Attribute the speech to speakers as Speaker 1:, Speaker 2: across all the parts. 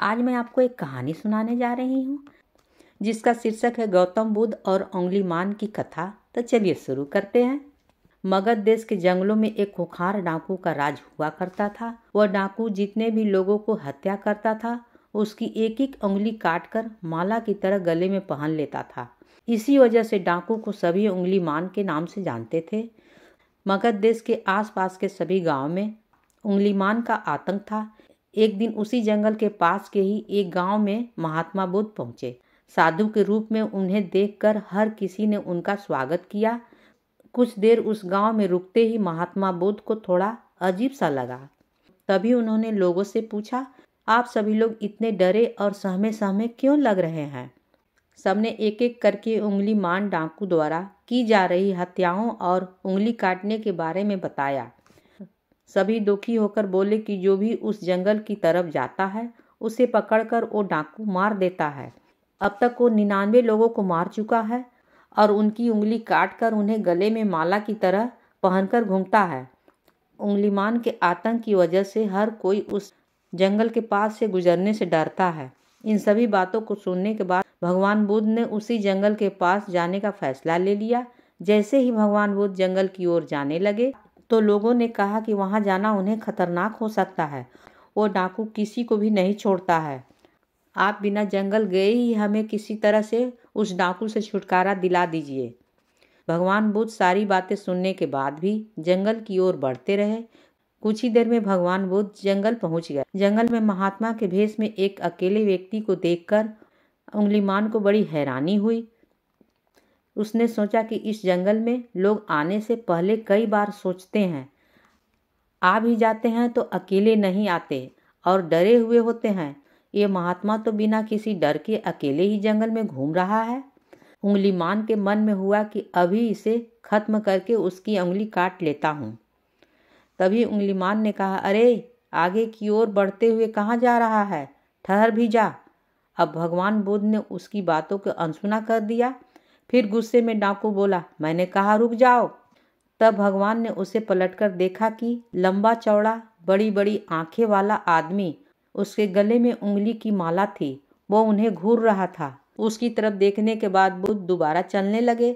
Speaker 1: आज मैं आपको एक कहानी सुनाने जा रही हूँ जिसका शीर्षक है गौतम बुद्ध और उंगलीमान की कथा। तो चलिए शुरू करते हैं। मगध देश के जंगलों में एक खूंखार डाकू का राज हुआ करता था। वह डाकू जितने भी लोगों को हत्या करता था उसकी एक एक उंगली काटकर माला की तरह गले में पहन लेता था। इसी वजह से डाकू को सभी उंगलीमान के नाम से जानते थे। मगध देश के आसपास के सभी गांव में उंगलीमान का आतंक था। एक दिन उसी जंगल के पास के ही एक गांव में महात्मा बुद्ध पहुंचे। साधु के रूप में उन्हें देखकर हर किसी ने उनका स्वागत किया। कुछ देर उस गांव में रुकते ही महात्मा बुद्ध को थोड़ा अजीब सा लगा। तभी उन्होंने लोगों से पूछा, आप सभी लोग इतने डरे और सहमे सहमे क्यों लग रहे हैं? सबने एक एक करके उंगलीमान डाकू द्वारा की जा रही हत्याओं और उंगली काटने के बारे में बताया। सभी दुखी होकर बोले कि जो भी उस जंगल की तरफ जाता है उसे पकड़कर वो डाकू मार देता है। अब तक वो 99 लोगों को मार चुका है और उनकी उंगली काटकर उन्हें गले में माला की तरह पहनकर घूमता है। उंगलीमान के आतंक की वजह से हर कोई उस जंगल के पास से गुजरने से डरता है। इन सभी बातों को सुनने के बाद भगवान बुद्ध ने उसी जंगल के पास जाने का फैसला ले लिया। जैसे ही भगवान बुद्ध जंगल की ओर जाने लगे तो लोगों ने कहा कि वहां जाना उन्हें खतरनाक हो सकता है। वो डाकू किसी को भी नहीं छोड़ता है। आप बिना जंगल गए ही हमें किसी तरह से उस डाकू से छुटकारा दिला दीजिए। भगवान बुद्ध सारी बातें सुनने के बाद भी जंगल की ओर बढ़ते रहे। कुछ ही देर में भगवान बुद्ध जंगल पहुंच गए। जंगल में महात्मा के भेष में एक अकेले व्यक्ति को देखकर उंगलीमान को बड़ी हैरानी हुई। उसने सोचा कि इस जंगल में लोग आने से पहले कई बार सोचते हैं, आ भी जाते हैं तो अकेले नहीं आते और डरे हुए होते हैं। ये महात्मा तो बिना किसी डर के अकेले ही जंगल में घूम रहा है। उंगलीमान के मन में हुआ कि अभी इसे खत्म करके उसकी उंगली काट लेता हूँ। तभी उंगलीमान ने कहा, अरे आगे की ओर बढ़ते हुए कहाँ जा रहा है? ठहर भी जा। अब भगवान बुद्ध ने उसकी बातों को अनसुना कर दिया। फिर गुस्से में डाकू बोला, मैंने कहा रुक जाओ। तब भगवान ने उसे पलटकर देखा कि लंबा चौड़ा बड़ी बड़ी आंखें वाला आदमी, उसके गले में उंगली की माला थी। वो उन्हें घूर रहा था। उसकी तरफ देखने के बाद बुद्ध दोबारा चलने लगे।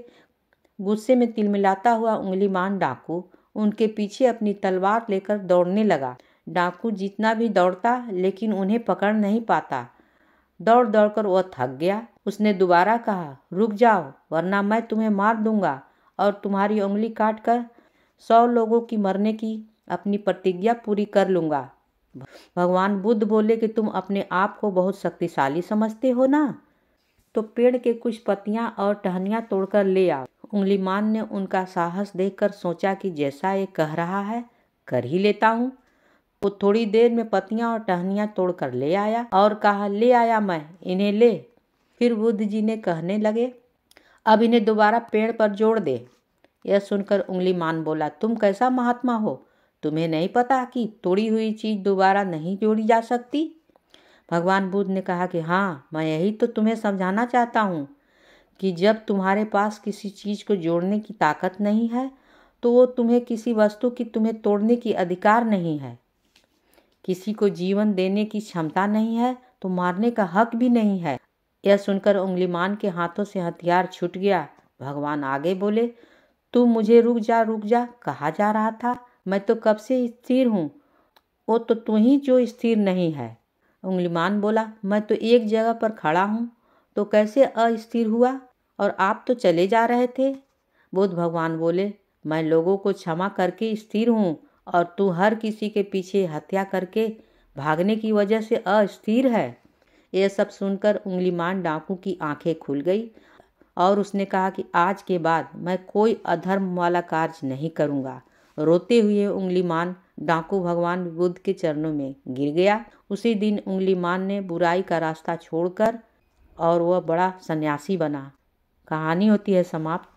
Speaker 1: गुस्से में तिलमिलाता हुआ उंगलीमान डाकू उनके पीछे अपनी तलवार लेकर दौड़ने लगा। डाकू जितना भी दौड़ता लेकिन उन्हें पकड़ नहीं पाता। दौड़ दौड़कर वह थक गया। उसने दोबारा कहा, रुक जाओ वरना मैं तुम्हें मार दूंगा और तुम्हारी उंगली काटकर 100 लोगों की मरने की अपनी प्रतिज्ञा पूरी कर लूंगा। भगवान बुद्ध बोले कि तुम अपने आप को बहुत शक्तिशाली समझते हो ना, तो पेड़ के कुछ पत्तियां और टहनियां तोड़कर ले आओ। उंगलीमान ने उनका साहस देखकर सोचा कि जैसा ये कह रहा है कर ही लेता हूँ। वो थोड़ी देर में पत्तियां और टहनियां तोड़कर ले आया और कहा, ले आया मैं, इन्हें ले। फिर बुद्ध जी ने कहने लगे, अब इन्हें दोबारा पेड़ पर जोड़ दे। यह सुनकर उंगलीमान बोला, तुम कैसा महात्मा हो? तुम्हें नहीं पता कि तोड़ी हुई चीज दोबारा नहीं जोड़ी जा सकती? भगवान बुद्ध ने कहा कि हाँ, मैं यही तो तुम्हें समझाना चाहता हूँ कि जब तुम्हारे पास किसी चीज को जोड़ने की ताकत नहीं है तो वो तुम्हें किसी वस्तु की तुम्हें तोड़ने की अधिकार नहीं है। किसी को जीवन देने की क्षमता नहीं है तो मारने का हक भी नहीं है। यह सुनकर उंगलीमान के हाथों से हथियार छूट गया। भगवान आगे बोले, तू मुझे रुक जा कहा जा रहा था? मैं तो कब से स्थिर हूँ। वो तो तू ही जो स्थिर नहीं है। उंगलीमान बोला, मैं तो एक जगह पर खड़ा हूँ तो कैसे अस्थिर हुआ? और आप तो चले जा रहे थे। बुद्ध भगवान बोले, मैं लोगों को क्षमा करके स्थिर हूँ और तू हर किसी के पीछे हत्या करके भागने की वजह से अस्थिर है। यह सब सुनकर उंगलीमान डाकू की आंखें खुल गई और उसने कहा कि आज के बाद मैं कोई अधर्म वाला कार्य नहीं करूँगा। रोते हुए उंगलीमान डाकू भगवान बुद्ध के चरणों में गिर गया। उसी दिन उंगलीमान ने बुराई का रास्ता छोड़कर और वह बड़ा सन्यासी बना। कहानी होती है समाप्त।